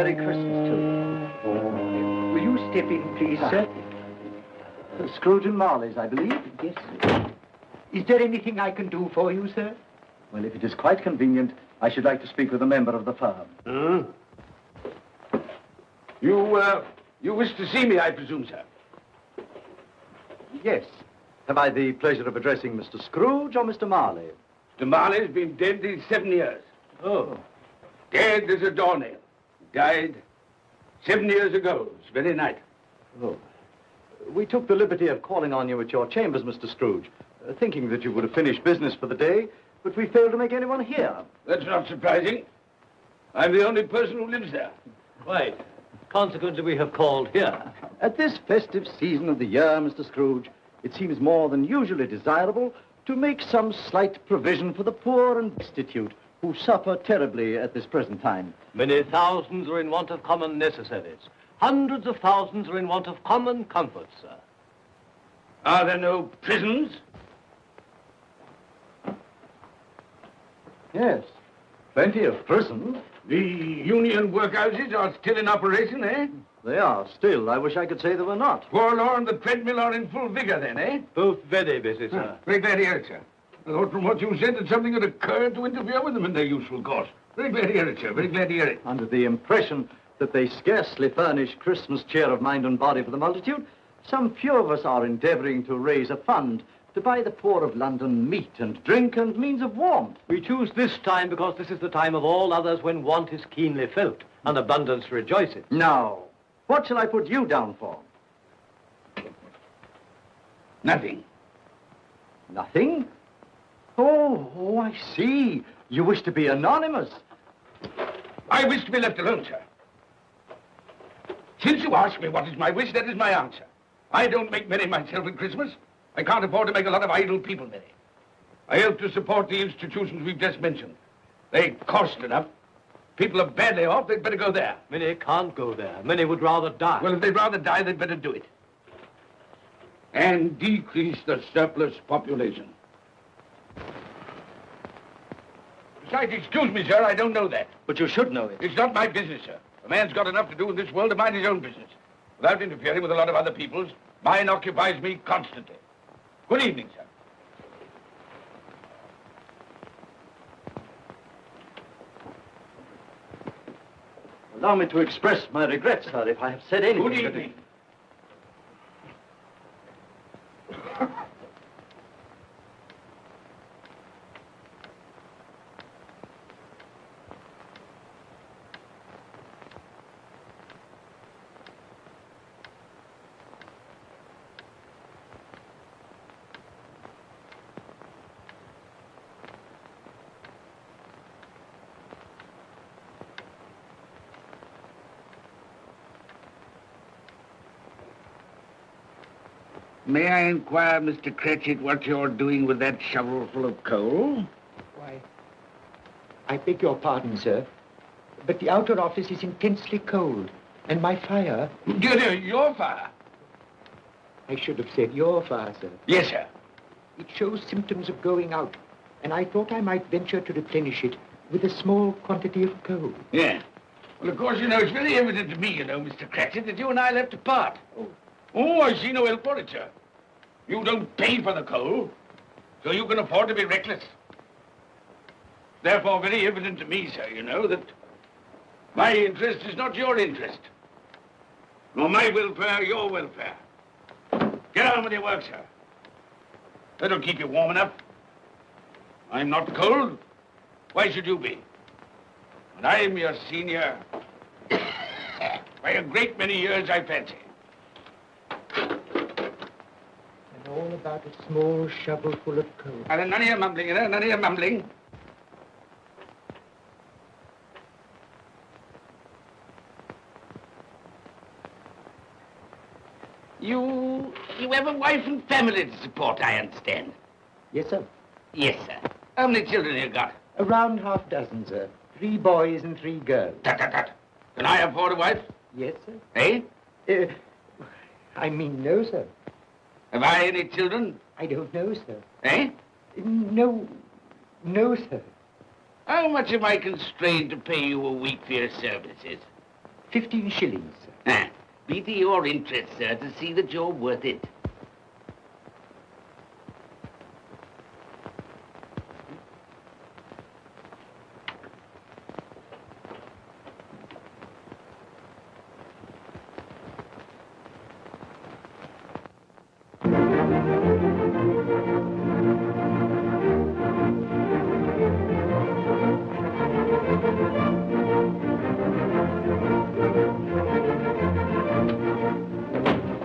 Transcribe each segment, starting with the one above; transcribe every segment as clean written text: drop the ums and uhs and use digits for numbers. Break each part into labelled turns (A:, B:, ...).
A: Merry Christmas to you.
B: Will you step in, please, sir?
A: Scrooge and Marley's, I believe.
B: Yes, sir. Is there anything I can do for you, sir?
A: Well, if it is quite convenient, I should like to speak with a member of the firm.
C: You wish to see me, I presume, sir?
A: Yes. Have I the pleasure of addressing Mr. Scrooge or Mr. Marley?
C: Mr. Marley's been dead these 7 years.
A: Oh.
C: Dead as a doornail. Died 7 years ago, this very night.
A: Oh. We took the liberty of calling on you at your chambers, Mr. Scrooge, thinking that you would have finished business for the day, but we failed to make anyone here.
C: That's not surprising. I'm the only person who lives there.
D: Quite. Consequently, we have called here.
A: At this festive season of the year, Mr. Scrooge, it seems more than usually desirable to make some slight provision for the poor and destitute who suffer terribly at this present time.
D: Many thousands are in want of common necessaries. Hundreds of thousands are in want of common comforts, sir.
C: Are there no prisons?
A: Yes, plenty of prisons.
C: The union workhouses are still in operation, eh?
A: They are still. I wish I could say they were not.
C: Forlorn, the treadmill are in full vigor then, eh?
D: Both very busy, sir.
C: Very glad to hear it, sir. I thought from what you said that something had occurred to interfere with them in their useful course. Very glad to hear it, sir. Very glad to hear it.
A: Under the impression that they scarcely furnish Christmas cheer of mind and body for the multitude, some few of us are endeavoring to raise a fund to buy the poor of London meat and drink and means of warmth.
D: We choose this time because this is the time of all others when want is keenly felt and abundance rejoices.
A: Now, what shall I put you down for?
C: Nothing.
A: Nothing? Oh, I see. You wish to be anonymous.
C: I wish to be left alone, sir. Since you ask me what is my wish, that is my answer. I don't make merry myself at Christmas. I can't afford to make a lot of idle people merry. I help to support the institutions we've just mentioned. They cost enough. People are badly off, they'd better go there.
D: Many can't go there. Many would rather die.
C: Well, if they'd rather die, they'd better do it. And decrease the surplus population. Besides, excuse me, sir, I don't know that.
A: But you should know it.
C: It's not my business, sir. A man's got enough to do in this world to mind his own business. Without interfering with a lot of other people's, mine occupies me constantly. Good evening, sir.
A: Allow me to express my regrets, sir, if I have said anything.
C: Good evening. May I inquire, Mr. Cratchit, what you're doing with that shovel full of coal?
B: Why, I beg your pardon, sir, but the outer office is intensely cold, and my fire...
C: Dear, your fire?
B: I should have said your fire, sir.
C: Yes, sir.
B: It shows symptoms of going out, and I thought I might venture to replenish it with a small quantity of coal.
C: Yeah. Well, of course, it's very evident to me, Mr. Cratchit, that you and I left apart. Oh, I see no help for it, sir. You don't pay for the coal, so you can afford to be reckless. Therefore, very evident to me, sir, that my interest is not your interest. Nor my welfare, your welfare. Get on with your work, sir. That'll keep you warm enough. I'm not cold. Why should you be? And I'm your senior by a great many years, I fancy.
B: And all about a small shovel full of coal.
C: And none of your mumbling, none of your mumbling. You have a wife and family to support, I understand.
B: Yes, sir.
C: Yes, sir. How many children you got?
B: Around half dozen, sir. 3 boys and 3 girls.
C: Tut, tut, tut. Can I afford a wife?
B: Yes, sir.
C: Eh?
B: I mean, no, sir.
C: Have I any children?
B: I don't know, sir.
C: Eh?
B: No, sir.
C: How much am I constrained to pay you a week for your services?
B: 15 shillings, sir.
C: Be to your interest, sir, to see that you're worth it.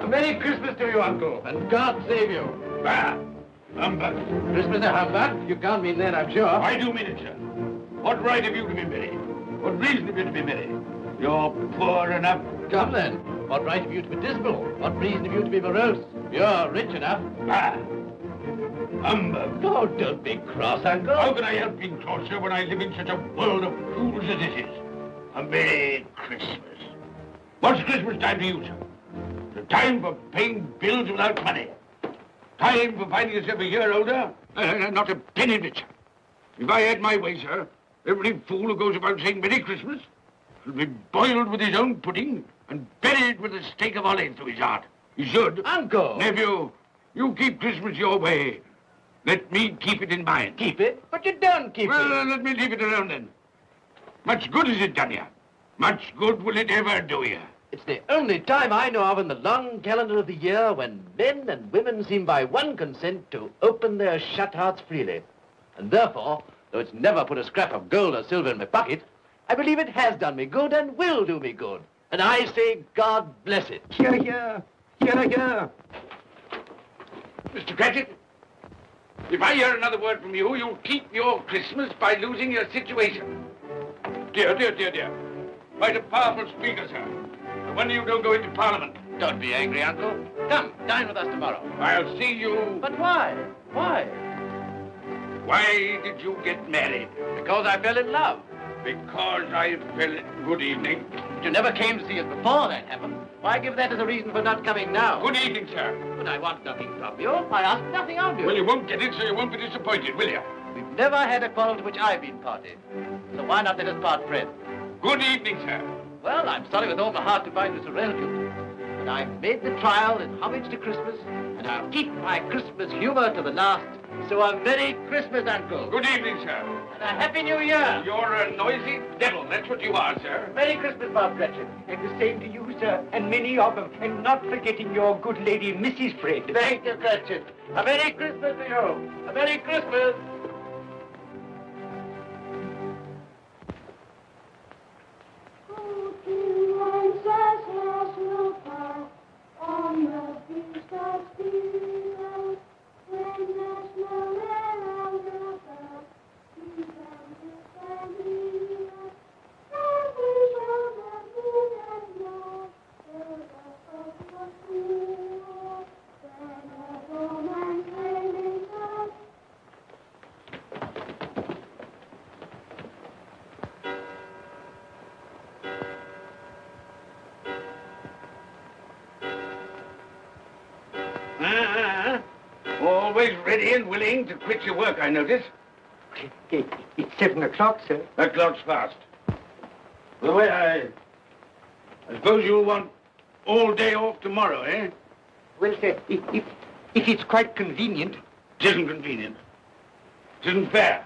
D: Merry Christmas to you, Uncle, and God save you.
C: Bah! Humbug.
D: Christmas a humbug? You can't mean that, I'm sure.
C: I do mean it, sir. What right have you to be merry? What reason have you to be merry? You're poor enough.
D: Come then. What right have you to be dismal? What reason have you to be morose? You're rich enough.
C: Bah! Humbug.
D: Oh, don't be cross, Uncle.
C: How can I help being cross, sir, when I live in such a world of fools as this is? A Merry Christmas. What's Christmas time to you, sir? The time for paying bills without money. Time for finding yourself a year older. Not a penny of it, sir. If I had my way, sir, every fool who goes about saying Merry Christmas should be boiled with his own pudding and buried with a stake of olive through his heart. He should.
D: Uncle!
C: Nephew, you keep Christmas your way. Let me keep it in mine.
D: Keep it? But you don't keep
C: Well,
D: it.
C: let me leave it alone then. Much good has it done you? Much good will it ever do you?
D: It's the only time I know of in the long calendar of the year when men and women seem by one consent to open their shut hearts freely. And therefore, though it's never put a scrap of gold or silver in my pocket, I believe it has done me good and will do me good. And I say, God bless it.
B: Hear, hear. Hear, hear.
C: Mr. Cratchit, if I hear another word from you, you'll keep your Christmas by losing your situation. Dear, dear, dear, dear. Quite a powerful speaker, sir. No wonder you don't go into Parliament.
D: Don't be angry, Uncle. Come, dine with us tomorrow.
C: I'll see you...
D: But why? Why?
C: Why did you get married?
D: Because I fell in love.
C: Because I fell... Good evening.
D: But you never came to see us before that happened. Why give that as a reason for not coming now?
C: Good evening, sir.
D: But I want nothing from you. I ask nothing of you.
C: Well, you won't get it, so you won't be disappointed, will you?
D: We've never had a quarrel to which I've been party. So why not let us part friends?
C: Good evening, sir.
D: Well, I'm sorry with all my heart to find Mr. Reltute. But I've made the trial in homage to Christmas, and I'll keep my Christmas humor to the last. So a Merry Christmas, Uncle.
C: Good evening, sir.
D: And a Happy New Year.
C: You're a noisy devil, that's what you are, sir.
D: Merry Christmas, Bob Cratchit.
B: And the same to you, sir, and many of them. And not forgetting your good lady, Mrs. Fred.
D: Thank you, Cratchit. A Merry Christmas to you. A Merry Christmas.
C: Always ready and willing to quit your work, I notice.
B: It's 7 o'clock, sir.
C: That clock's fast. By the way, I suppose you'll want all day off tomorrow, eh?
B: Well, sir, if it's quite convenient.
C: It isn't convenient. It isn't fair.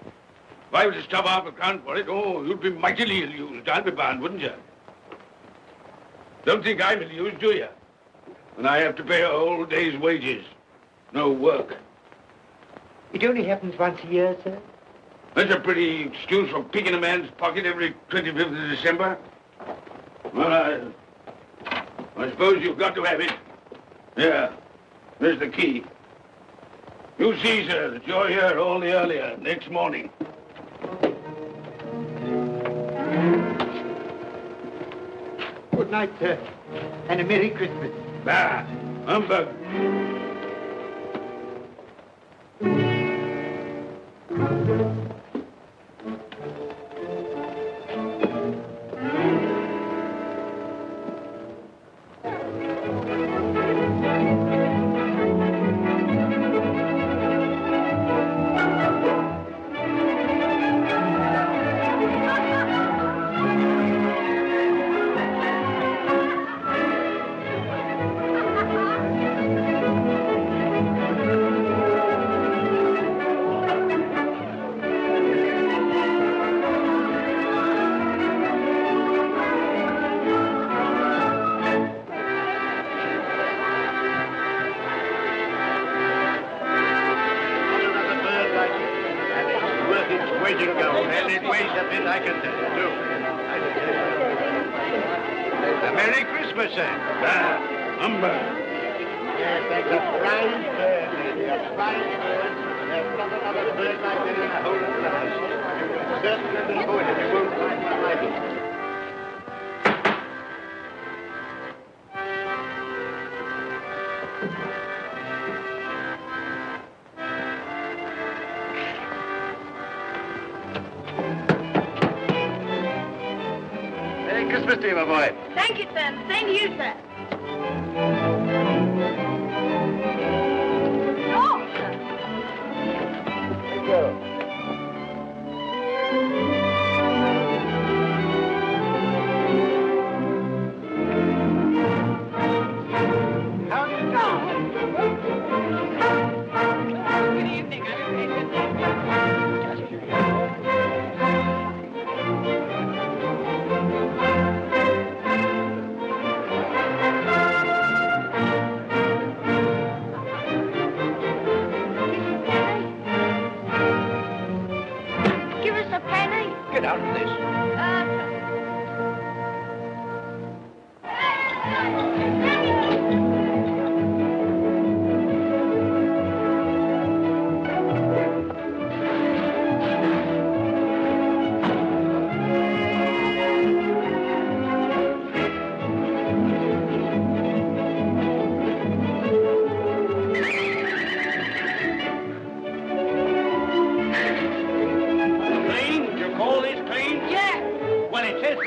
C: If I was to stop half a crown for it, oh, you'd be mightily ill-used, I'll be bound, wouldn't you? Don't think I'm ill-used, do you? And I have to pay a whole day's wages. No work.
B: It only happens once a year, sir.
C: That's a pretty excuse for picking a man's pocket every 25th of December. Well, I suppose you've got to have it. Yeah, there's the key. You see, sir, that you're here all the earlier next morning.
B: Good night, sir. And a Merry Christmas.
C: Bah, humbug. you go. And it weighs a bit, I can tell you, too. A Merry Christmas, sir. Humbug. Yes, that's a fine bird, lady, a fine bird. There's not another bird like that in the whole of the house. You will certainly be good if you won't find one like it.
D: Merry Christmas to you, my boy.
E: Thank you, sir. Same to you, sir. Oh, sir.
D: Thank you.
C: How do you do?
E: Good evening. Give us a penny.
C: Get out of this. Clean? You call this clean?
E: Yeah.
C: Well, it is.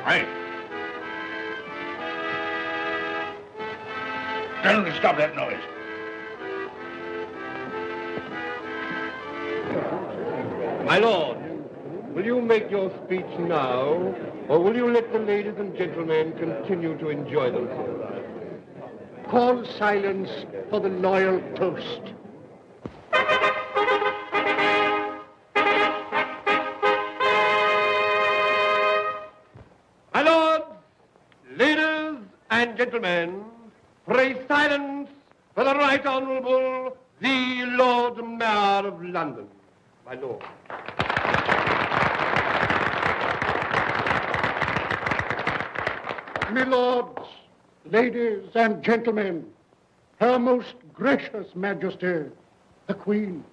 C: Right. Tell them to stop that noise.
F: My lord, will you make your speech now, or will you let the ladies and gentlemen continue to enjoy themselves? Call silence for the loyal toast. My lords, ladies and gentlemen, pray silence for the Right Honourable the Lord Mayor of London. My lord. My lords, ladies and gentlemen, Her Most Gracious Majesty, the Queen.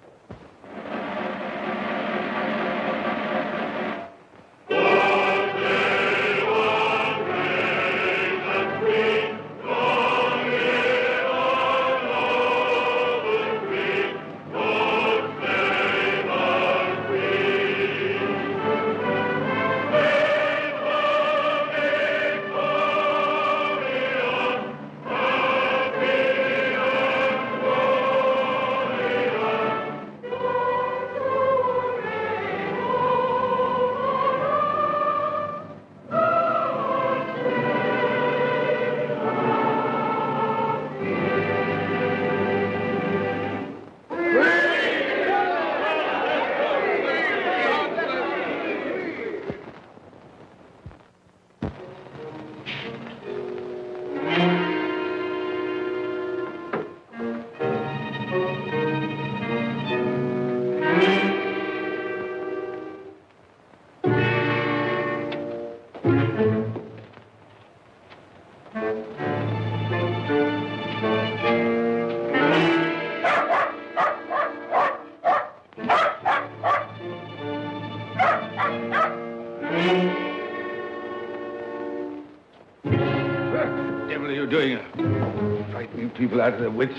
C: What the devil are you doing? Frightening people out of their wits.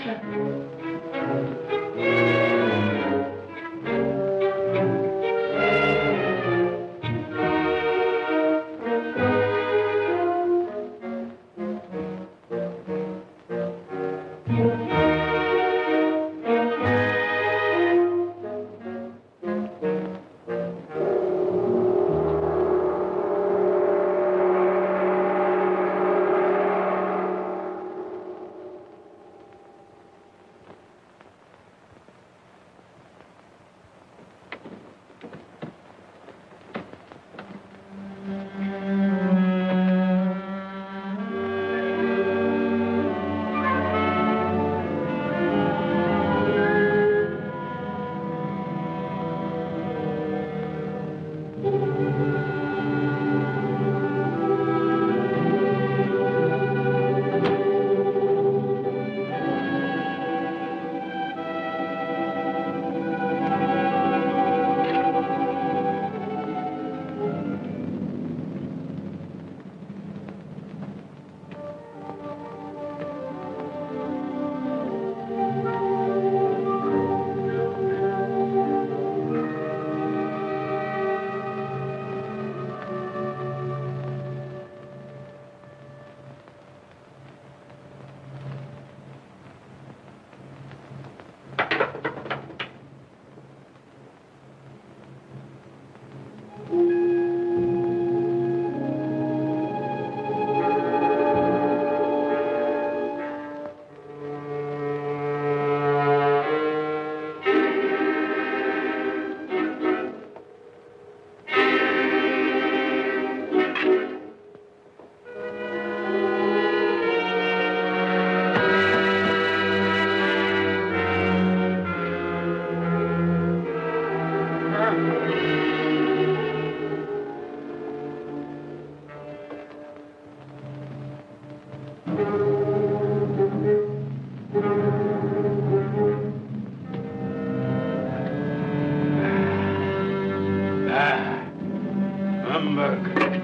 C: humbug.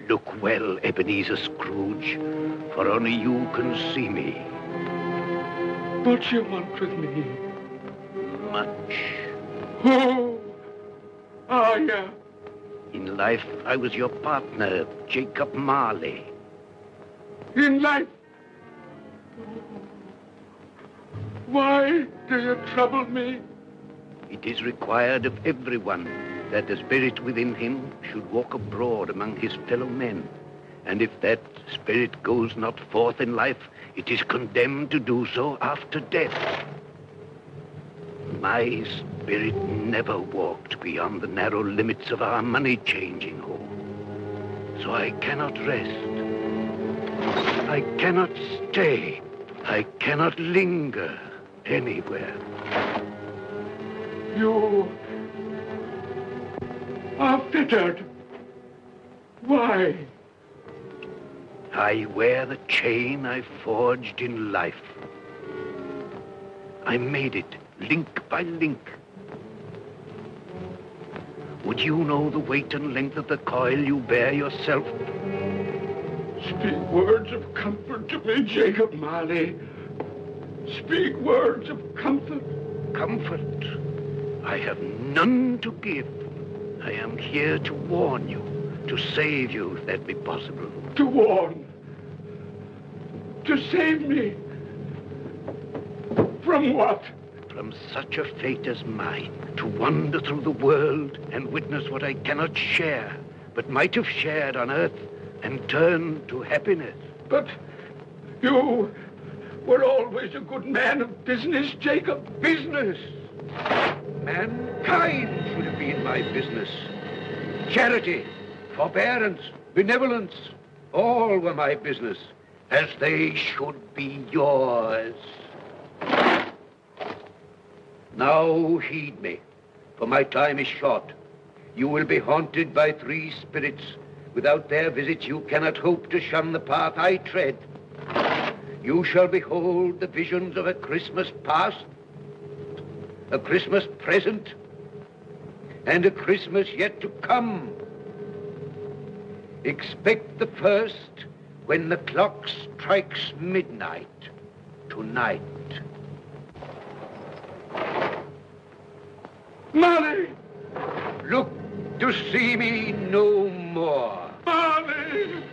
G: Look well, Ebenezer Scrooge, for only you can see me.
C: What you want with me?
G: Much.
C: Oh, yeah.
G: In life, I was your partner, Jacob Marley.
C: In life? Why do you trouble me?
G: It is required of everyone that the spirit within him should walk abroad among his fellow men. And if that spirit goes not forth in life, it is condemned to do so after death. My spirit never walked beyond the narrow limits of our money-changing hall. So I cannot rest. I cannot stay. I cannot linger anywhere.
C: You are fettered. Why?
G: I wear the chain I forged in life. I made it link by link. Would you know the weight and length of the coil you bear yourself?
C: Speak words of comfort to me, Jacob Marley. Speak words of comfort.
G: Comfort? I have none to give. I am here to warn you, to save you, if that be possible.
C: To warn? To save me? From what?
G: From such a fate as mine, to wander through the world and witness what I cannot share, but might have shared on earth, and turn to happiness.
C: But you were always a good man of business, Jacob.
G: Business? Mankind should have been my business. Charity, forbearance, benevolence, all were my business, as they should be yours. Now heed me, for my time is short. You will be haunted by three spirits. Without their visits, you cannot hope to shun the path I tread. You shall behold the visions of a Christmas past, a Christmas present, and a Christmas yet to come. Expect the first when the clock strikes midnight tonight.
C: Marley!
G: Look to see me no more.
C: Marley!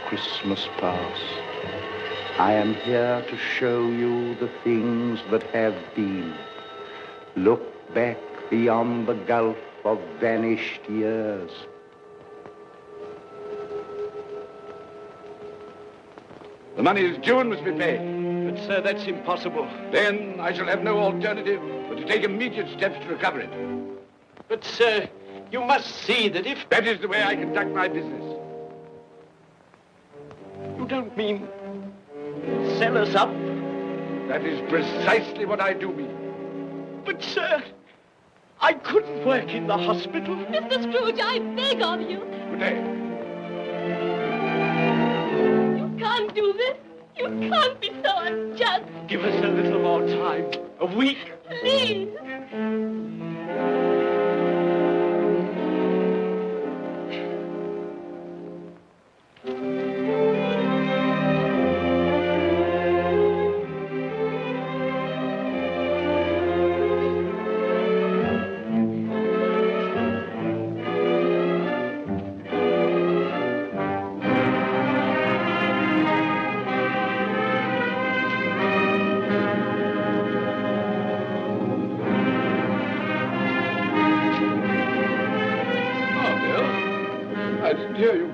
H: Christmas past. I am here to show you the things that have been. Look back beyond the gulf of vanished years.
C: The money is due and must be paid.
D: But, sir, that's impossible.
C: Then I shall have no alternative but to take immediate steps to recover it.
D: But, sir, you must see that if...
C: That is the way I conduct my business.
D: You don't mean sell us up?
C: That is precisely what I do mean.
D: But, sir, I couldn't work in the hospital.
E: Mr. Scrooge, I beg of you.
C: Good day.
E: You can't do this. You can't be so unjust.
D: Give us a little more time. A week.
E: Please.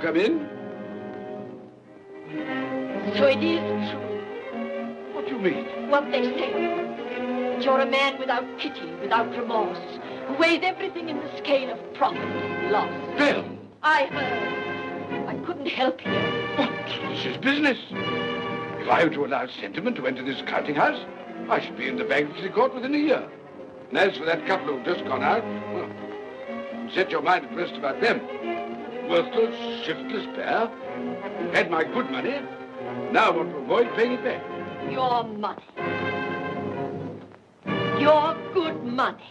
C: Come in.
E: So it is true.
C: What do you mean?
E: What they say. That you're a man without pity, without remorse, who weighs everything in the scale of profit and loss.
C: Bill!
E: I heard. I couldn't help you.
C: What? This is business. If I were to allow sentiment to enter this counting house, I should be in the bankruptcy court within a year. And as for that couple who've just gone out, well, set your mind at rest about them. Worthless, shiftless pair, who had my good money, now want to avoid paying it back.
E: Your money. Your good money.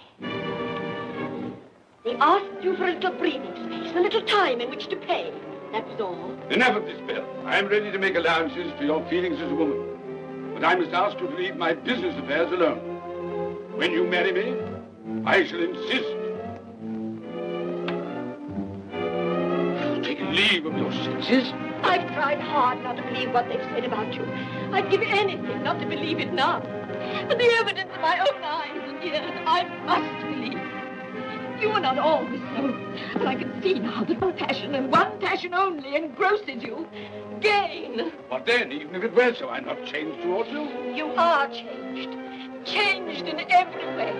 E: They asked you for a little breathing space, a little time in which to pay. That was all.
C: Enough of this, Bill. I am ready to make allowances for your feelings as a woman. But I must ask you to leave my business affairs alone. When you marry me, I shall insist. Take leave of your senses.
E: I've tried hard not to believe what they've said about you. I'd give anything not to believe it now. But the evidence of my own eyes and ears, I must believe. You are not always so. But I can see now that one passion and one passion only engrosses you. Gain.
C: What then? Even if it were so, I'm not changed towards you.
E: You are changed. Changed in every way.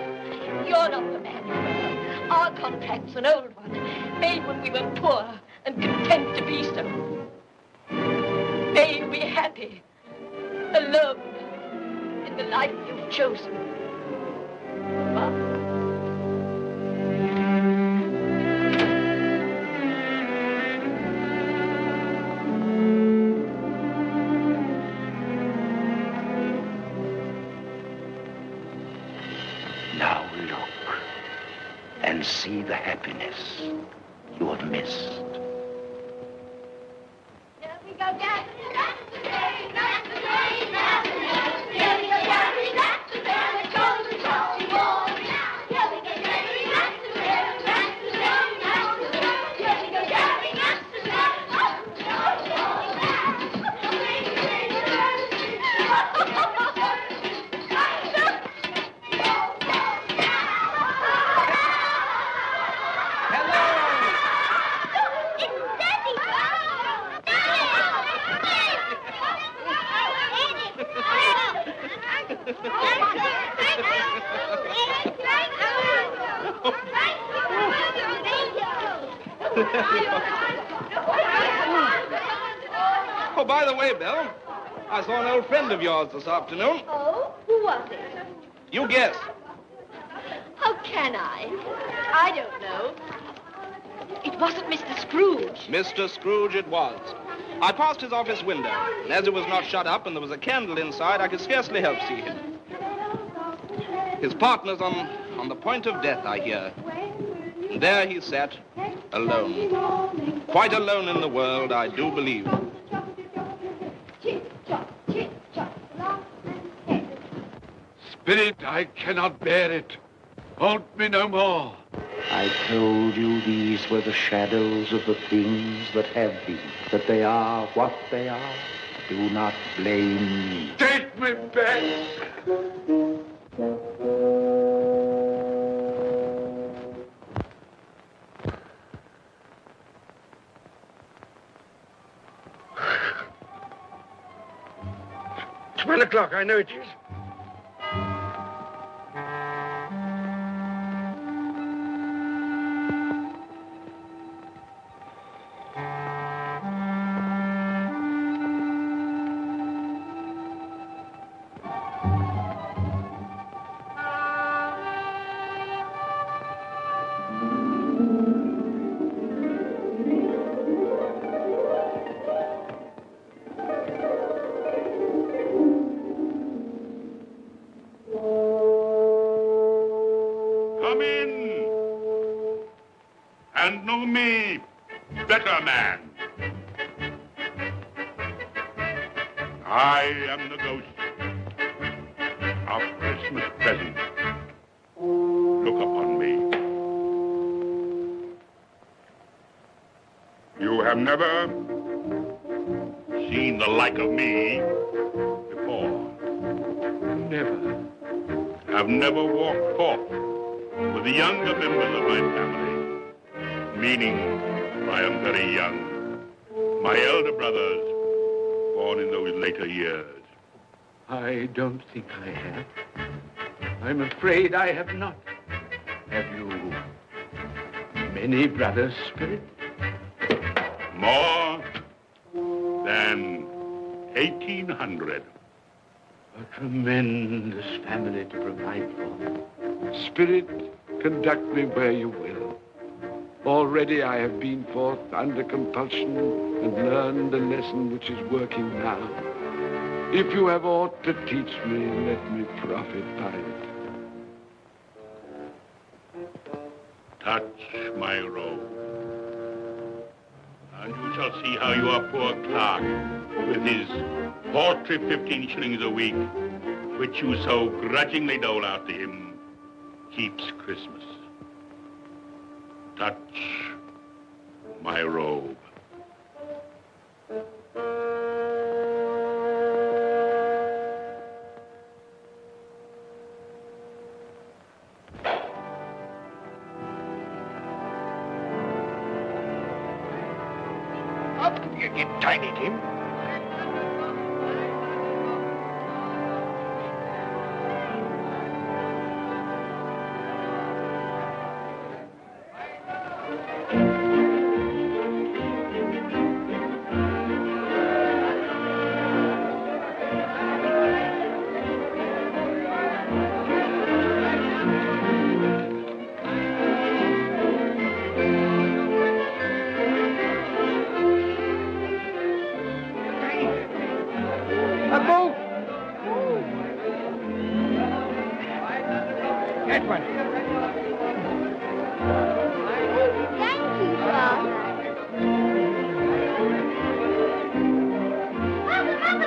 E: You're not the man you were. Our contract's an old one, made when we were poor and content to be so. May you be happy, alone, in the life you've chosen. Goodbye.
G: Now look and see the happiness you have missed.
E: Here we go, Daddy. That's the day, that's the day, that's the day. Here we go, Daddy, that's the day. We're going to Chelsea Wall. Here we go, Daddy, that's the day, that's the day, that's the day. Here we go, Daddy, that's the day.
I: Oh, by the way, Bill, I saw an old friend of yours this afternoon.
E: Oh, who was it?
I: You guess.
E: How can I? I don't know. It wasn't Mr. Scrooge.
I: Mr. Scrooge it was. I passed his office window, and as it was not shut up and there was a candle inside, I could scarcely help see him. His partner's on the point of death, I hear. And there he sat, alone. Quite alone in the world, I do believe.
C: Spirit, I cannot bear it. Haunt me no more.
H: I told you these were the shadows of the things that have been, that they are what they are. Do not blame me.
C: Take me back.
F: It's 1 o'clock, I know it is.
C: Come in and know me, better man. I am the ghost of Christmas present. Look upon me. You have never seen the like of me before.
F: Never.
C: Have never walked forth with the younger members of my family, meaning I am very young. My elder brothers, born in those later years.
F: I don't think I have. I'm afraid I have not. Have you many brothers, Spirit?
C: More than 1,800.
F: A tremendous family to provide for. Spirit, conduct me where you will. Already I have been forth under compulsion and learned the lesson which is working now. If you have aught to teach me, let me profit by it.
C: Touch my robe, and you shall see how your poor clerk, with his paltry 15 shillings a week, which you so grudgingly dole out to him, keeps Christmas. Touch my robe.
G: Tiny Tim.
B: That one.
J: Thank you, Father.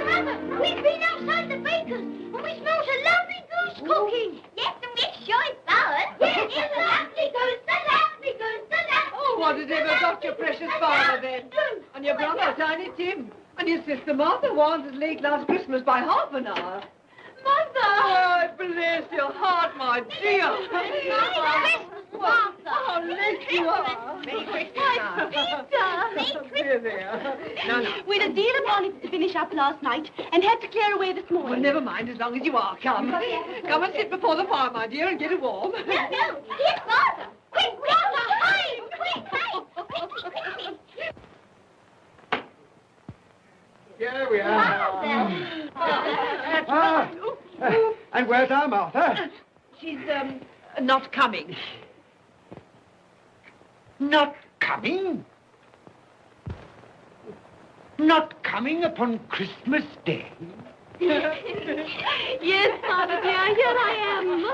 J: Mother, we've been outside the baker's and we smelled a lovely goose cooking. Yes, and we're sure it's ours. Yes, it's a lovely goose,
K: Oh, what has ever got your precious father then? And your brother, Tiny Tim. And your sister Martha was as late last Christmas by half an hour.
E: Mother!
K: Oh, bless your heart, my dear.
J: Merry Christmas, Martha.
K: Oh, bless you are.
J: Merry Christmas,
K: Dear, dear. No.
E: We'd a deal of wanting to finish up last night and had to clear away this morning.
K: Well, never mind, as long as you are. Come. Come and sit before the fire, my dear, and get it warm.
J: No, here's Martha. Quick, Martha, hide! Quick,
B: Here we are. And where's our Martha?
K: She's, not coming.
B: Not coming? Not coming upon Christmas Day?
E: Yes, Father dear, here I am.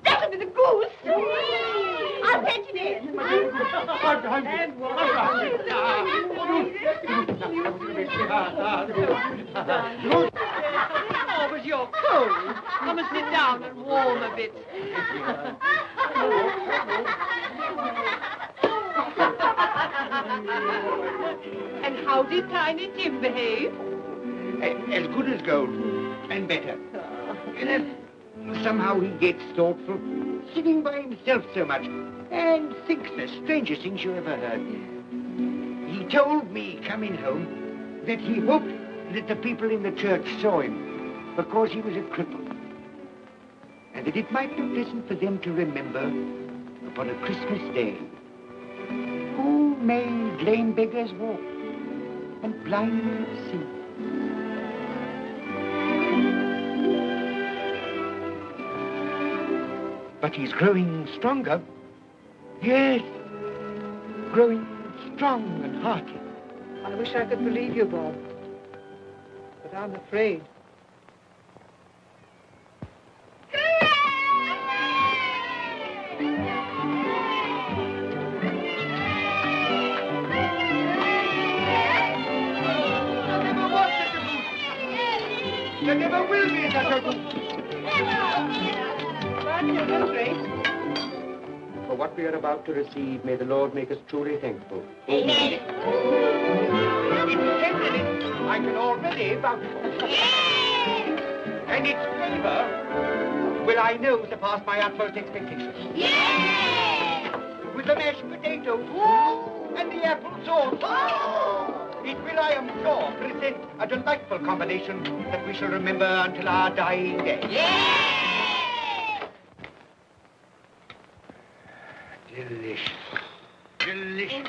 K: That'll be the goose.
J: I'll fetch it in.
K: Oh, but you're cold. Come and sit down and warm a bit. And how did Tiny Tim behave?
B: As good as gold, and better. Somehow he gets thoughtful, sitting by himself so much, and thinks the strangest things you ever heard. He told me, coming home, that he hoped that the people in the church saw him, because he was a cripple. And that it might be pleasant for them to remember, upon a Christmas day, who made lame beggars walk, and blind see. But he's growing stronger. Yes, growing strong and hearty.
K: I wish I could believe you, Bob. But I'm afraid.
B: There never will be such a goose.
K: But you're not great.
B: For what we are about to receive, may the Lord make us truly thankful.
J: Amen.
B: Its tenderness I can already vouch for. And its flavor will I know surpass my utmost expectations. With the mashed potato and the apple sauce, it will, I am sure, present a delightful combination that we shall remember until our dying day. Delicious. Delicious.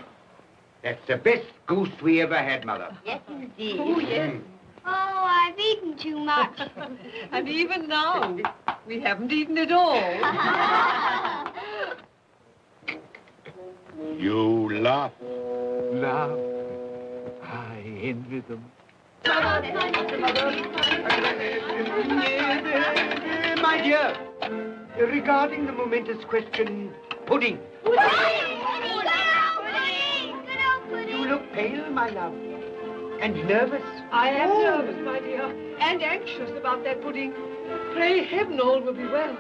B: That's the best goose we ever had, Mother.
J: Yes, indeed.
K: Oh, yes.
J: Oh, I've eaten too much.
K: And even now, we haven't eaten it all.
G: You laugh.
B: Love. I envy them. My dear, regarding the momentous question, pudding. You look pale, my love, and nervous.
K: I am nervous, my dear, and anxious about that pudding. Pray heaven all will be well.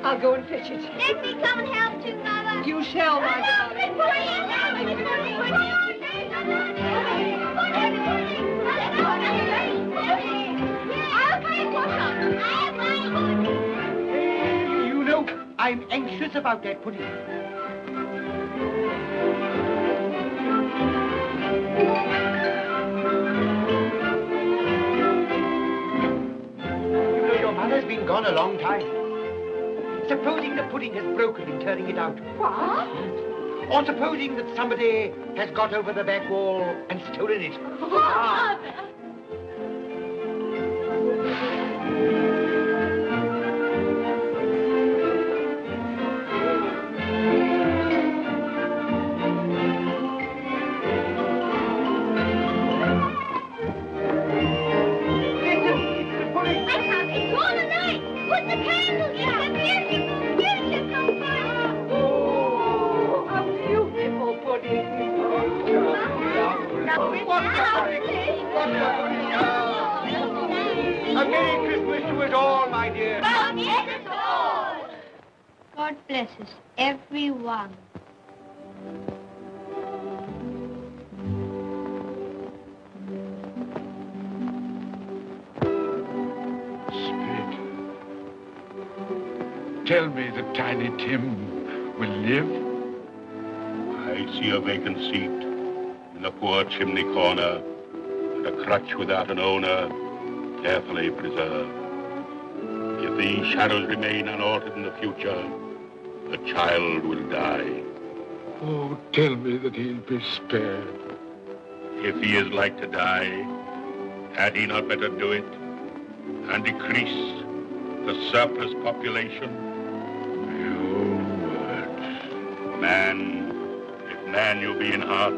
K: I'll go and fetch it.
J: Let me come and help too, Mother.
K: You shall, my darling.
B: I'm anxious about that pudding. You know, your mother's been gone a long time. Supposing the pudding has broken in turning it out.
K: What?
B: Or supposing that somebody has got over the back wall and stolen it.
K: Father!
B: A Merry Christmas to us all, my dear.
J: God bless us, everyone.
C: Spirit, tell me that Tiny Tim will live.
L: I see a vacant seat in a poor chimney corner, and a crutch without an owner, carefully preserved. If these shadows remain unaltered in the future, the child will die.
C: Oh, tell me that he'll be spared.
L: If he is like to die, had he not better do it and decrease the surplus population?
C: Your words.
L: Man, if man you be in heart,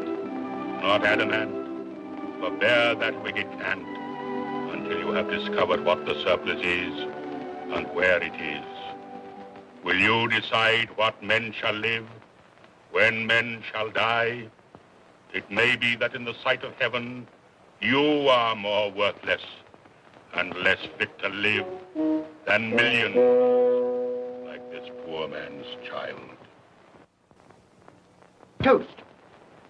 L: not adamant, forbear that wicked cant until you have discovered what the surplus is and where it is. Will you decide what men shall live, when men shall die? It may be that in the sight of heaven, you are more worthless and less fit to live than millions like this poor man's child.
B: Toast.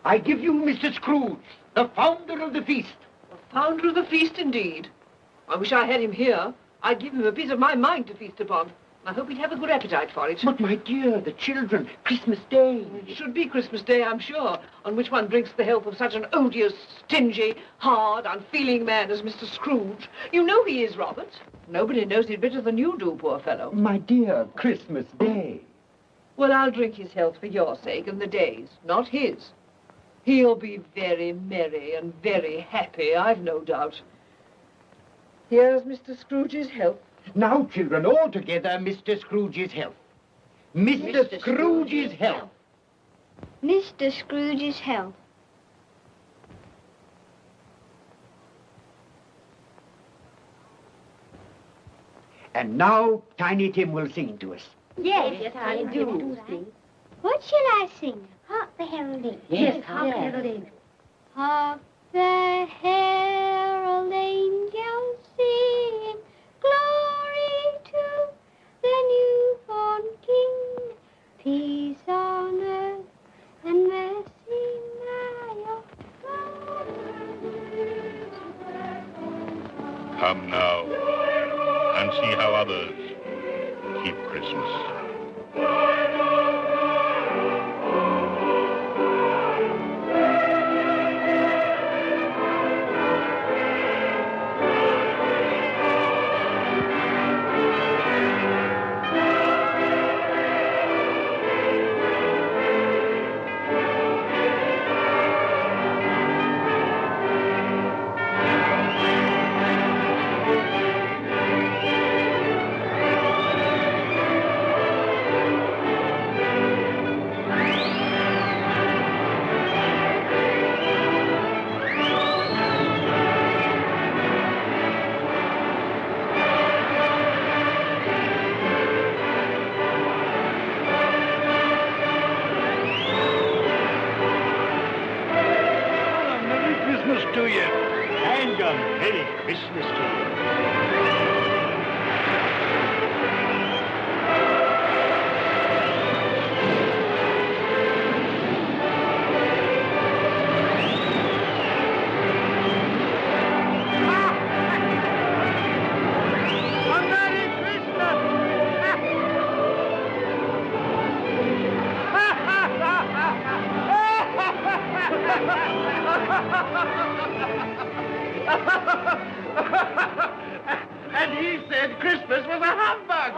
B: I give you Mr. Scrooge, the founder of the feast.
K: The founder of the feast, indeed. I wish I had him here. I'd give him a piece of my mind to feast upon. I hope he'd have a good appetite for it.
B: But, my dear, the children, Christmas Day.
K: It should be Christmas Day, I'm sure, on which one drinks the health of such an odious, stingy, hard, unfeeling man as Mr. Scrooge. You know he is, Robert. Nobody knows it better than you do, poor fellow.
B: My dear, Christmas Day.
K: Well, I'll drink his health for your sake and the day's, not his. He'll be very merry and very happy, I've no doubt. Here's Mr. Scrooge's health.
B: Now, children, all together, Mr. Scrooge's health. Mr. Scrooge's health.
J: Mr. Scrooge's health.
B: And now, Tiny Tim will sing to us.
J: Yes, I do. What shall I sing? Hark the heralding.
K: Yes,
J: hark the heralding. Hark the herald angels sing, glory to the newborn King, peace on earth and mercy nigh of God.
L: Come now and see how others keep Christmas.
D: And he said Christmas was a humbug.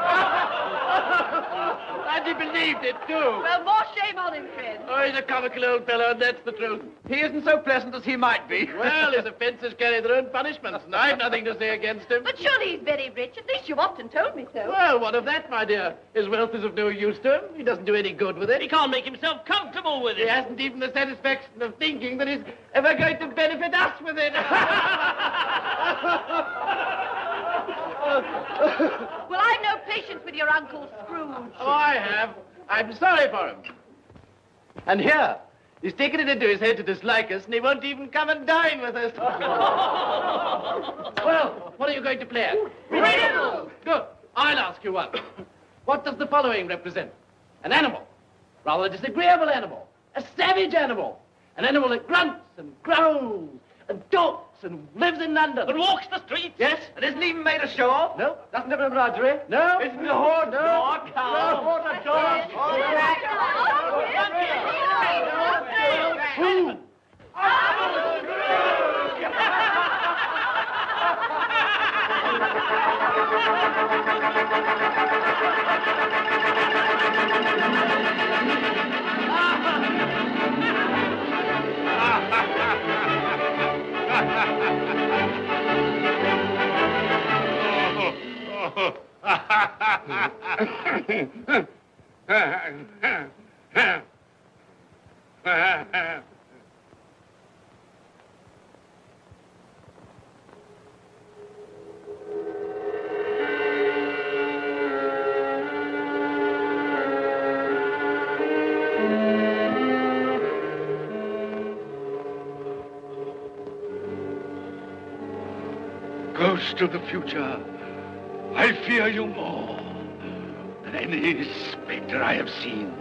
D: And he believed it, too.
K: Well, more shame on him, friend.
D: Oh, he's a comical old fellow, and that's the truth. He isn't so pleasant as he might be. Well, his offences carry their own punishments, and I've nothing to say against him.
E: But surely he's very rich. At least you've often told me so.
D: Well, what of that, my dear? His wealth is of no use to him. He doesn't do any good with it.
M: He can't make himself comfortable with
D: He
M: it.
D: hasn't even the satisfaction of thinking that he's ever going to benefit us with it.
E: Well, I've no patience with your Uncle Scrooge.
D: Oh, I have. I'm sorry for him. And here, he's taken it into his head to dislike us, and he won't even come and dine with us. Well, what are you going to play at?
E: Riddles!
D: Good. I'll ask you one. What does the following represent? An animal. Rather a disagreeable animal. A savage animal. An animal that grunts and growls and talks and lives in London.
M: And walks the streets.
D: Yes.
M: And isn't even made a show of.
D: No. Doesn't have a menagerie. No.
M: Isn't a horse.
D: No.
M: No, cow.
D: No, not a dog. Who?
G: Ghost of the future, I fear you more than any spectre I have seen.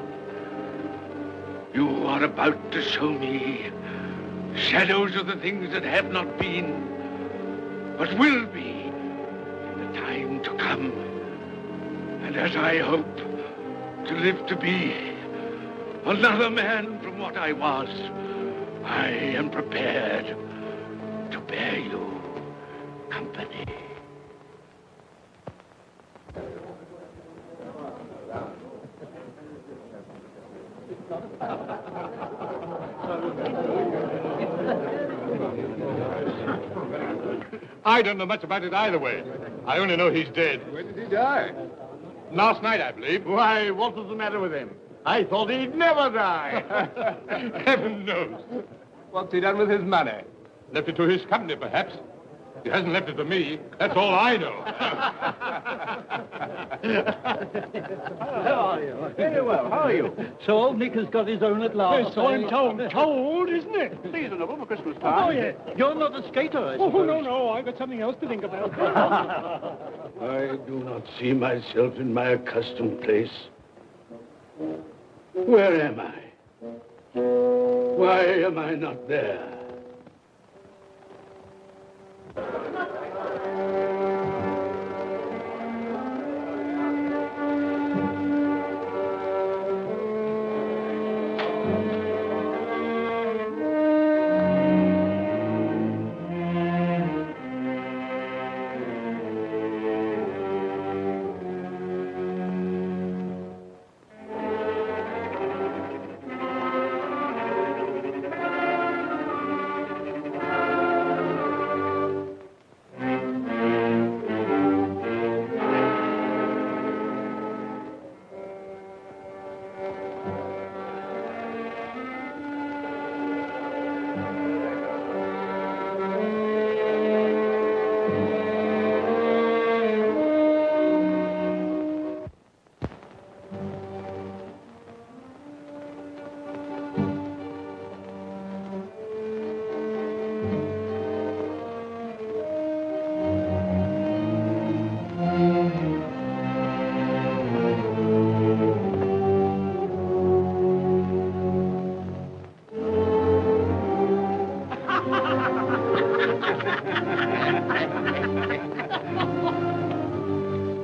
G: You are about to show me shadows of the things that have not been, but will be in the time to come. And as I hope to live to be another man from what I was, I am prepared to bear you company.
F: I don't know much about it either way. I only know he's dead.
B: When did he die?
F: Last night, I believe.
B: Why, what was the matter with him? I thought he'd never die.
F: Heaven knows.
B: What's he done with his money?
F: Left it to his company, perhaps. He hasn't left it to me. That's all I know.
B: How are you? Very well. How are you?
N: So old Nick has got his own at last.
B: Yes, so I'm told.
N: Cold, isn't it?
B: Seasonable for Christmas time.
N: Oh, yeah. You're not a skater, I
B: Oh,
N: suppose.
B: no. I've got something else to think about.
G: I do not see myself in my accustomed place. Where am I? Why am I not there?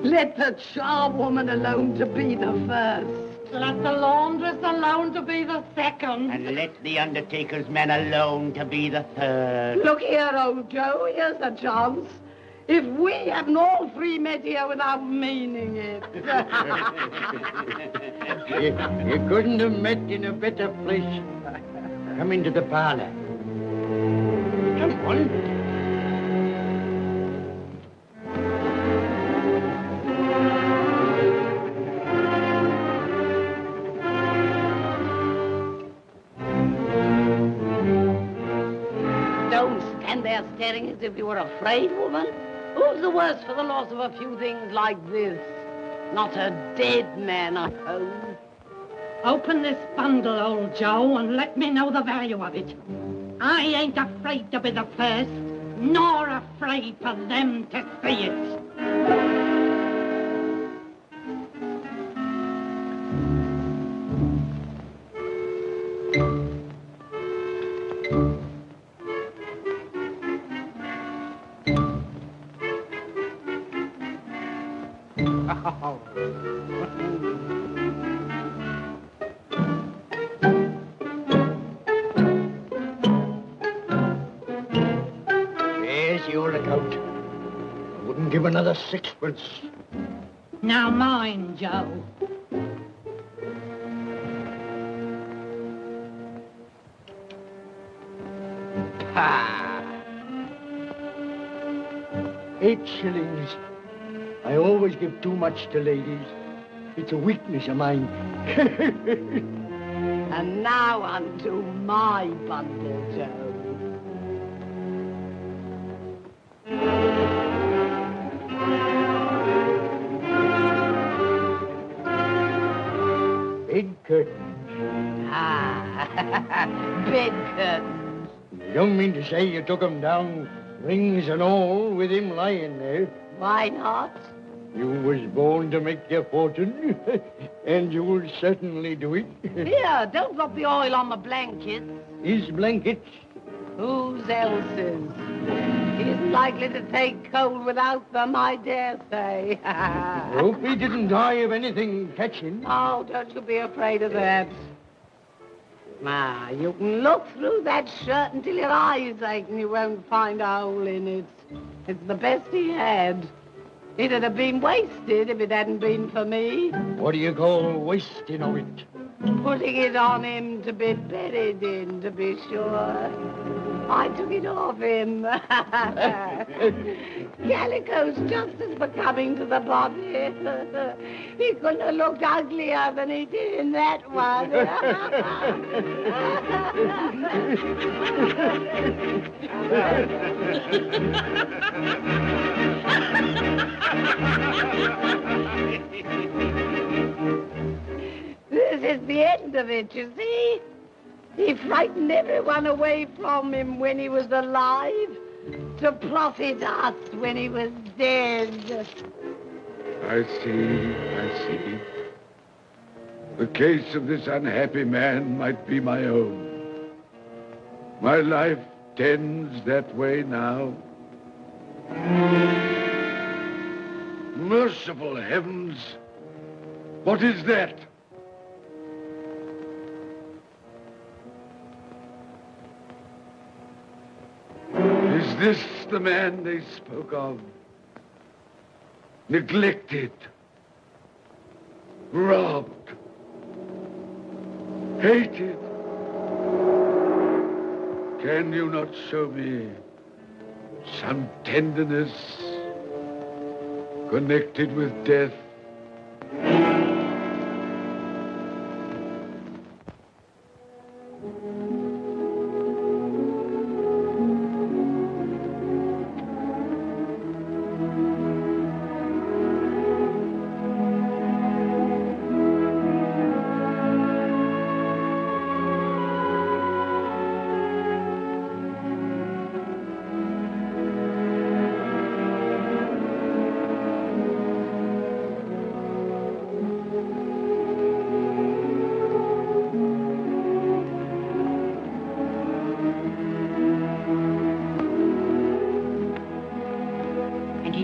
O: Let the charwoman alone to be the first. let the laundress alone to be the second.
B: And let the undertaker's man alone to be the third.
O: Look here, old Joe, here's a chance. If we hadn't all three met here without meaning it.
B: You couldn't have met in a better place. Come into the parlor. Come on.
O: Don't stand there staring as if you were afraid, woman. Who's the worse for the loss of a few things like this? Not a dead man, I hope. Open this bundle, old Joe, and let me know the value of it. I ain't afraid to be the first, nor afraid for them to see it.
B: There's your account. I wouldn't give another sixpence.
O: Now mind, Joe.
B: Ha! 8 shillings. I always give too much to ladies. It's a weakness of mine.
O: And now unto my bundle, Joe.
B: Bed curtains.
O: Ah, bed curtains.
B: You don't mean to say you took 'em down, rings and all, with him lying there?
O: Why not?
B: You was born to make your fortune, and you'll certainly do it.
O: Here, don't drop the oil on the blankets.
B: His blankets?
O: Whose else's? He isn't likely to take cold without them, I dare say.
B: Hope he didn't die of anything catching.
O: Oh, don't you be afraid of that. You can look through that shirt until your eyes ache and you won't find a hole in it. It's the best he had. It'd have been wasted if it hadn't been for me.
B: What do you call wasting of it?
O: Putting it on him to be buried in, to be sure. I took it off him. Calico's just as becoming to the body. He couldn't have looked uglier than he did in that one. This is the end of it, you see. He frightened everyone away from him when he was alive, to profit us when he was dead.
L: I see. The case of this unhappy man might be my own. My life tends that way now. Merciful heavens! What is that? Is this the man they spoke of? Neglected, robbed, hated. Can you not show me some tenderness connected with death?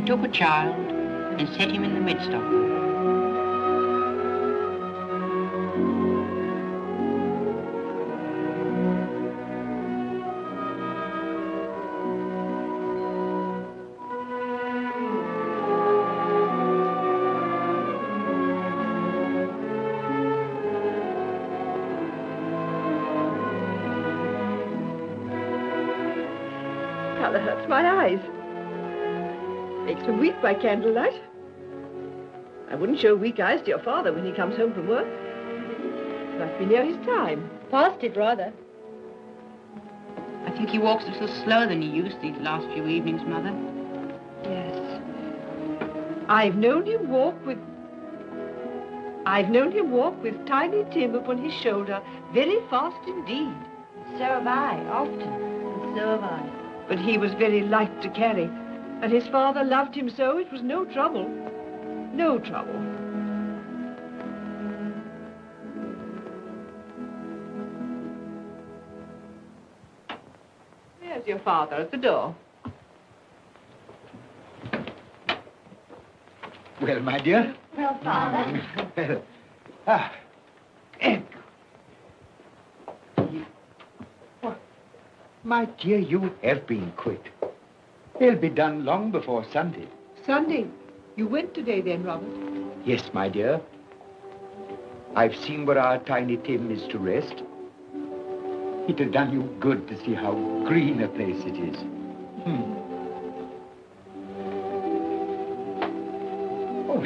P: Took a child and set him in the midst of them.
K: rather hurts my eyes. Makes me weak by candlelight. I wouldn't show weak eyes to your father when he comes home from work. Must be near his time.
P: Past it, rather.
Q: I think he walks a little slower than he used these last few evenings, Mother.
K: Yes. I've known him walk with Tiny Tim upon his shoulder, very fast indeed.
Q: So have I, often. And so have I.
K: But he was very light to carry, and his father loved him so it was no trouble. No trouble. There's your father at the door.
B: Well, my dear.
J: Well, Father.
B: Well, my dear, you have been quick. They'll be done long before Sunday.
K: Sunday? You went today then, Robert?
B: Yes, my dear. I've seen where our Tiny Tim is to rest. It'll done you good to see how green a place it is. Oh,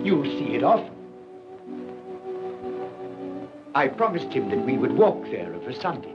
B: you see it often. I promised him that we would walk there of a Sunday.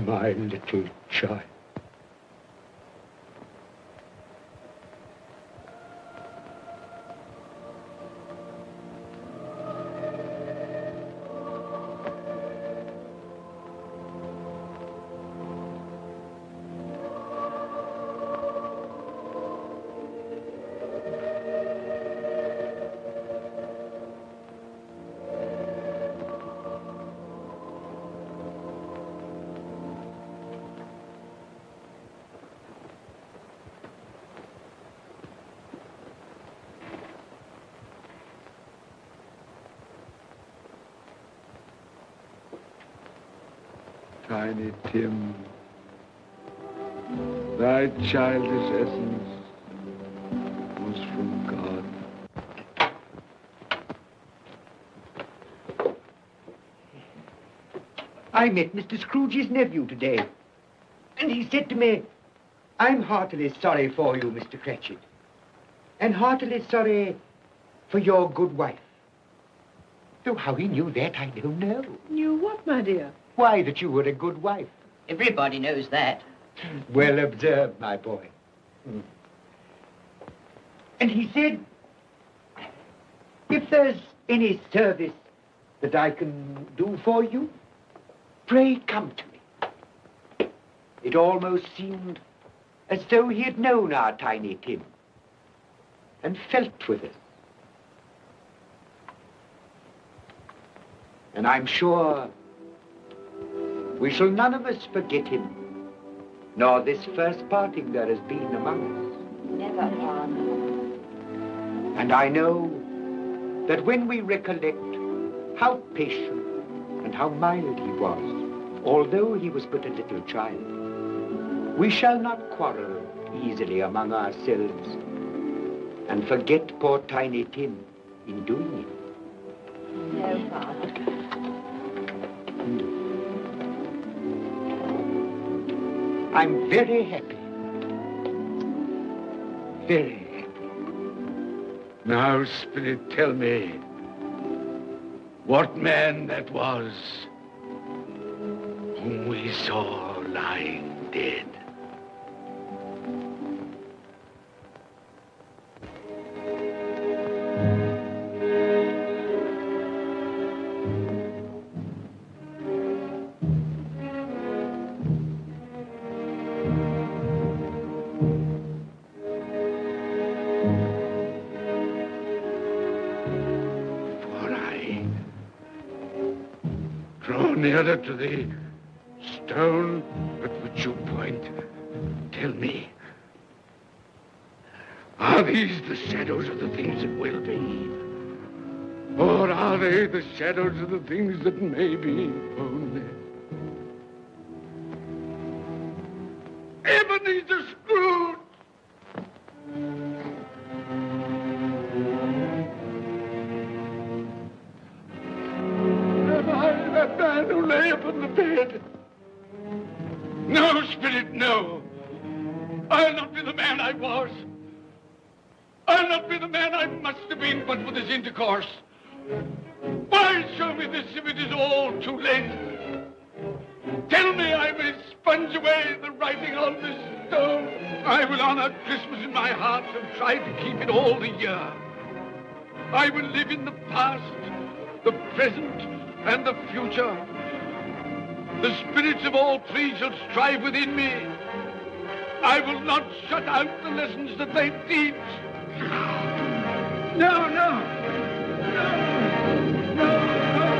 B: My little child. Tiny Tim, thy childish essence was from God. I met Mr. Scrooge's nephew today, and he said to me, I'm heartily sorry for you, Mr. Cratchit, and heartily sorry for your good wife. Though how he knew that, I don't know.
K: Knew what, my dear?
B: Why, that you were a good wife.
Q: Everybody knows that.
B: Well observed, my boy. And he said, if there's any service that I can do for you, pray come to me. It almost seemed as though he had known our Tiny Tim and felt with us. And I'm sure we shall none of us forget him, nor this first parting there has been among us.
Q: Never, Father.
B: And I know that when we recollect how patient and how mild he was, although he was but a little child, We shall not quarrel easily among ourselves and forget poor Tiny Tim in doing it.
K: No, Father.
B: I'm very happy. Very happy.
G: Now, Spirit, tell me what man that was whom we saw lying dead. Nearer to the stone at which you point. Tell me, are these the shadows of the things that will be? Or are they the shadows of the things that may be only? Ebenezer Scrooge! That man who lay upon the bed. No, Spirit, no. I'll not be the man I was. I'll not be the man I must have been but for this intercourse. Why show me this if it is all too late? Tell me I may sponge away the writing on this stone. I will honor Christmas in my heart and try to keep it all the year. I will live in the past, the present, and the future. The spirits of all three shall strive within me. I will not shut out the lessons that they teach. No, no. No, no, no. No.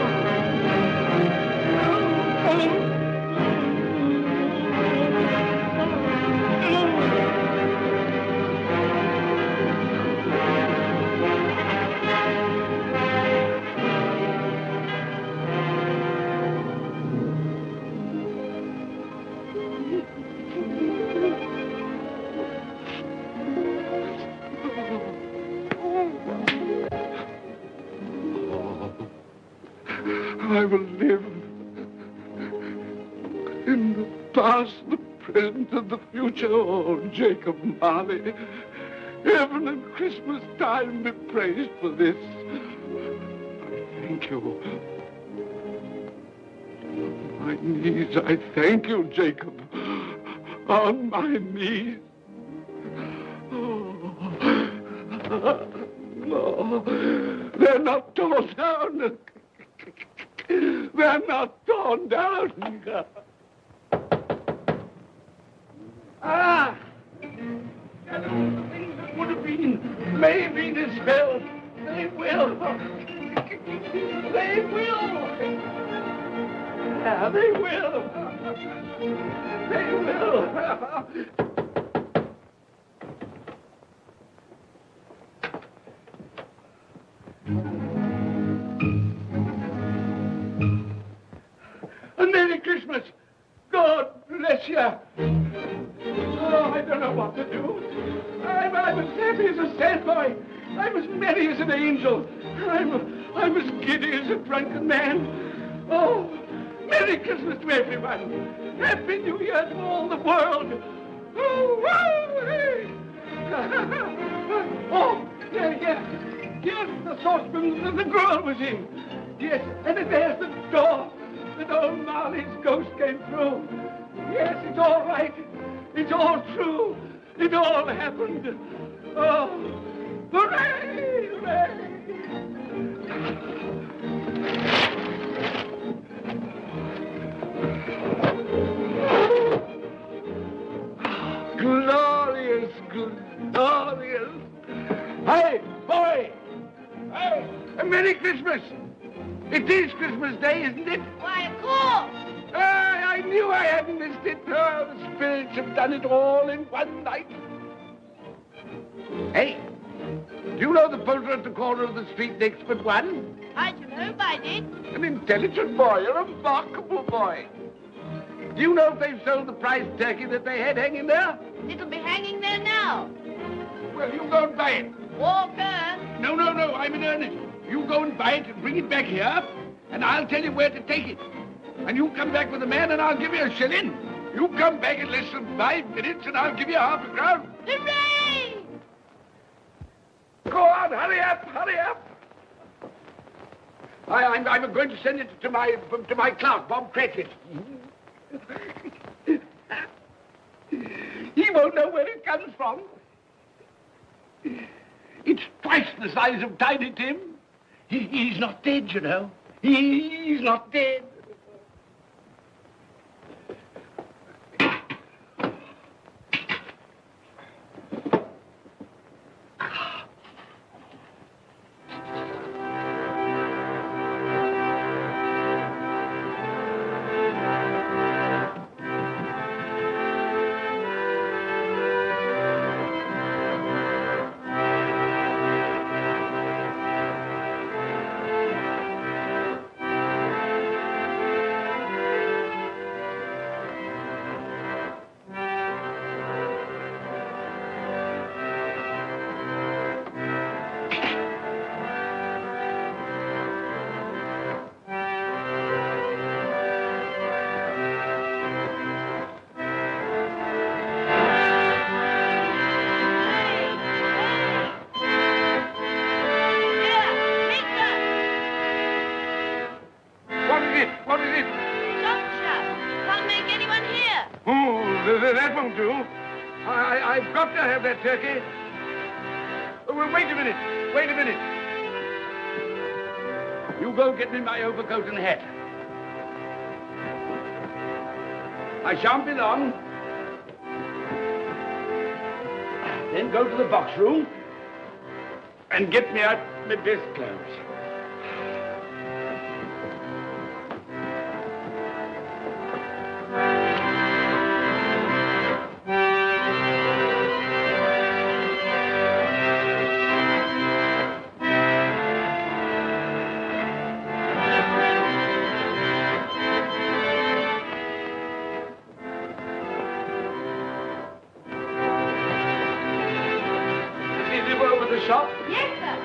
G: I will live in the past, the present, and the future. Oh, Jacob Marley, heaven and Christmas time be praised for this. I thank you. On my knees, I thank you, Jacob. On my knees. Oh, no, they're not torn down. They're not torn down. Ah! Things that would have been may be dispelled. They will. They will. Yeah, they will. They will. A Merry Christmas. God bless you. Oh, I don't know what to do. I'm as happy as a sandboy. I'm as merry as an angel. I'm as giddy as a drunken man. Oh, Merry Christmas to everyone. Happy New Year to all the world. Oh, whoa, hey. Oh, yeah. Here's the saucepan that the girl was in. Yes, and there's the door that old Marley's ghost came through. Yes, it's all right. It's all true. It all happened. Oh, hooray, hooray. Glorious, glorious. Hey, boy. Hey, a Merry Christmas. It is Christmas Day, isn't it?
J: Why, of course.
G: I knew I hadn't missed it. Oh, the spirits have done it all in one night. Hey, do you know the poulterer at the corner of the street next but one?
J: I don't know, I did.
G: An intelligent boy, a remarkable boy.
C: Do you know if they've sold the prize turkey that they had hanging there?
O: It'll be hanging there now.
C: Well, you go and buy it.
O: Walker!
C: No, I'm in earnest. You go and buy it and bring it back here, and I'll tell you where to take it. And you come back with the man, and I'll give you a shilling. You come back in less than 5 minutes, and I'll give you half a crown.
O: Hooray!
C: Go on, hurry up. I'm going to send it to my clerk, Bob Cratchit. He won't know where it comes from. It's twice the size of Tiny Tim. He's not dead, you know. He's not dead. That won't do. I've got to have that turkey. Well, wait a minute. You go get me my overcoat and hat. I shan't be long. Then go to the box room and get me out my best clothes. Shop?
J: Yes, sir.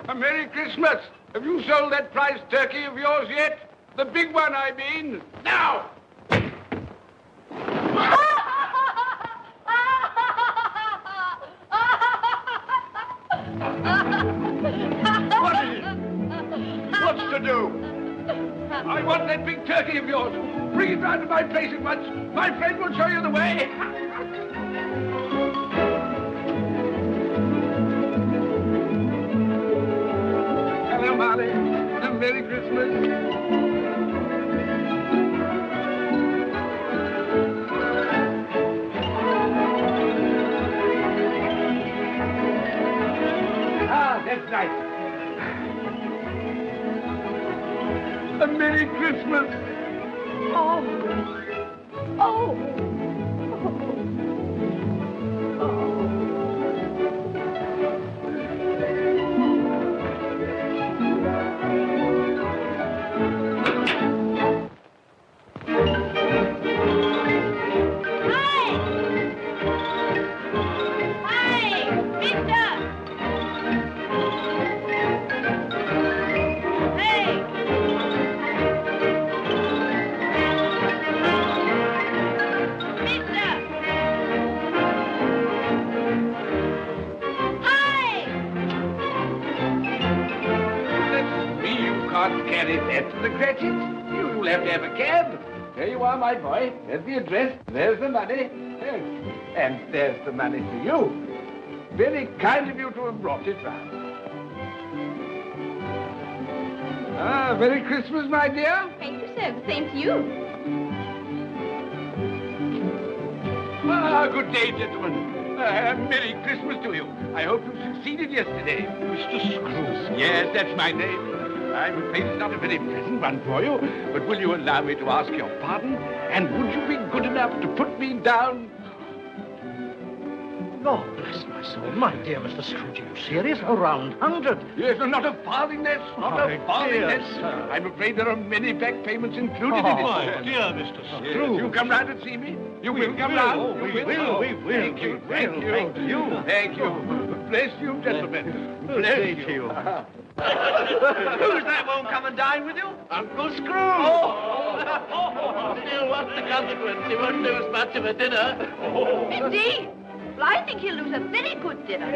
C: A Merry Christmas. Have you sold that prize turkey of yours yet? The big one, I mean. Now! What is it? What's to do? I want that big turkey of yours. Bring it round to my place at once. My friend will show you the way. Hello, Marley. And Merry Christmas. Ah, that's nice. A Merry Christmas.
J: Oh.
C: Carry that to the Cratchits. You'll have to have a cab. There you are, my boy. There's the address. There's the money. Yes. And there's the money to you. Very kind of you to have brought it round. Ah, Merry Christmas, my dear.
E: Thank you, sir. The same to you.
C: Ah, good day, gentlemen. Merry Christmas to you. I hope you succeeded yesterday. Mr. Scrooge. Yes, that's my name. I'm afraid it's not a very pleasant one for you, but will you allow me to ask your pardon? And would you be good enough to put me down?
A: Lord bless my soul. My dear Mr. Scrooge, are you serious? A round 100.
C: Yes, not a farthing less, not a farthing less.
A: sir.
C: I'm afraid there are many back payments included in it.
N: My
C: sir.
N: dear Mr.
C: Yes,
N: Scrooge.
C: you come round and see me. You will come
N: will.
C: round.
N: Oh,
C: You
N: we will. We will.
C: Thank you, thank you.
A: Thank you.
C: Thank you. Bless you, gentlemen. Bless you.
A: Who's that won't come and dine with you?
D: Uncle Scrooge! Still, what's the consequence? He won't lose much of a dinner.
J: Indeed. Well, I think he'll lose a very good dinner.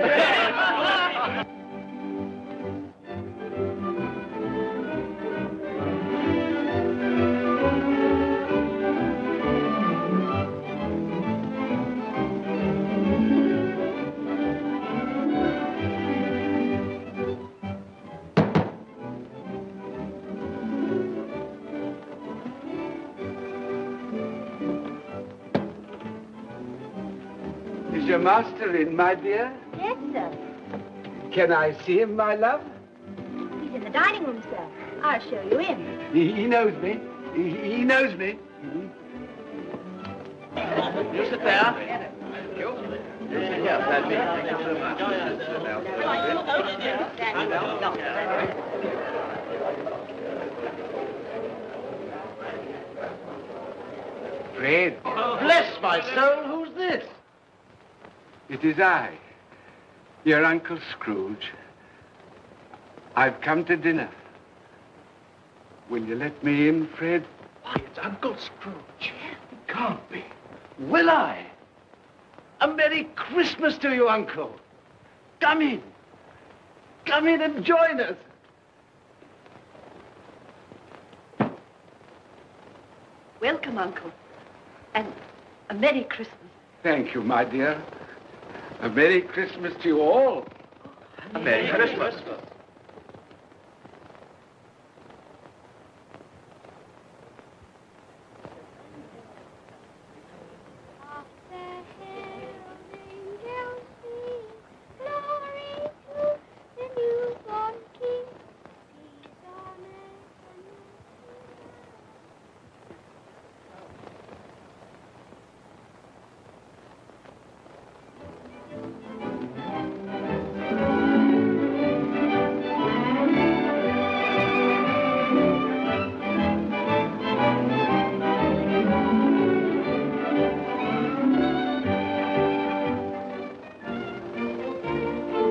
B: Is your master in, my dear?
J: Yes, sir.
B: Can I see him, my love?
J: He's in the dining room, sir. I'll show you in.
B: He knows me. He knows me.
D: You sit there. You sit here, Paddy. Thank you so much.
B: Fred,
A: Bless my soul, who's this?
B: it is I, your Uncle Scrooge. I've come to dinner. Will you let me in, Fred?
A: Why, it's Uncle Scrooge. It can't be. Will I? A Merry Christmas to you, Uncle. Come in. Come in and join us.
E: Welcome, Uncle. And a Merry Christmas.
B: Thank you, my dear. A Merry Christmas to you all.
A: A Merry Christmas.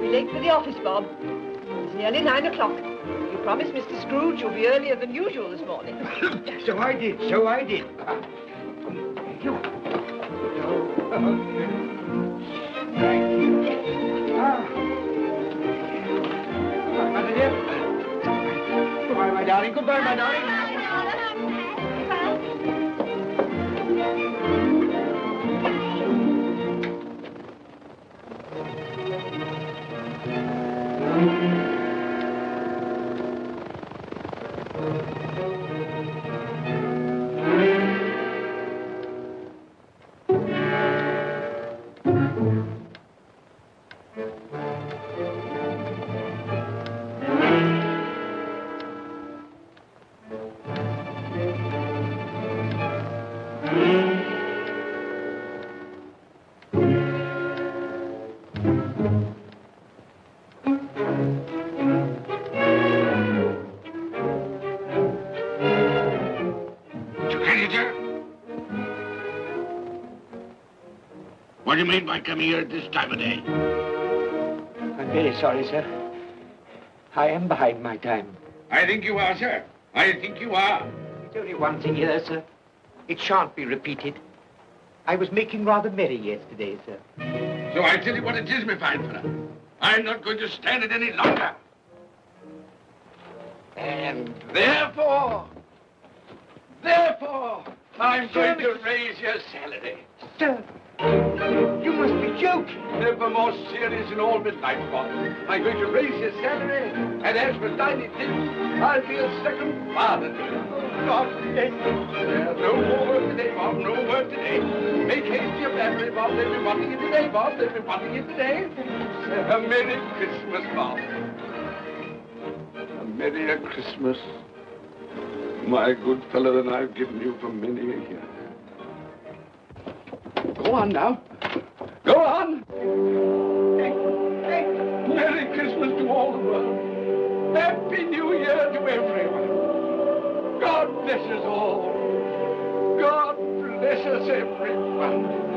K: Late for the office, Bob. It's nearly 9 o'clock. You promised Mr. Scrooge you'll be earlier than usual this morning.
B: So I did, so I did. You. Thank you. Goodbye, my dear. Goodbye, my darling. Goodbye, my darling.
C: What do you mean by coming here at this time of day?
B: I'm very sorry, sir. I am behind my time.
C: I think you are, sir. I think you are.
B: There's only one thing here, sir. It shan't be repeated. I was making rather merry yesterday, sir.
C: So I tell you what it is, my fine fellow. I'm not going to stand it any longer. And therefore, I'm going to raise your salary.
B: Sir, you must be joking.
C: Never more serious in all my life, Bob. I'm going to raise your salary, and as for tiny things, I'll be a second father to you. God bless you. No more work today, Bob. No work today. Make haste to your family, Bob. They'll be wanting you today, Bob. They'll be wanting you today. A Merry Christmas, Bob. A Merry Christmas, my good fellow, than I've given you for many a year. Go on now. Go on. Merry Christmas to all the world. Happy New Year to everyone. God bless us all. God bless us everyone.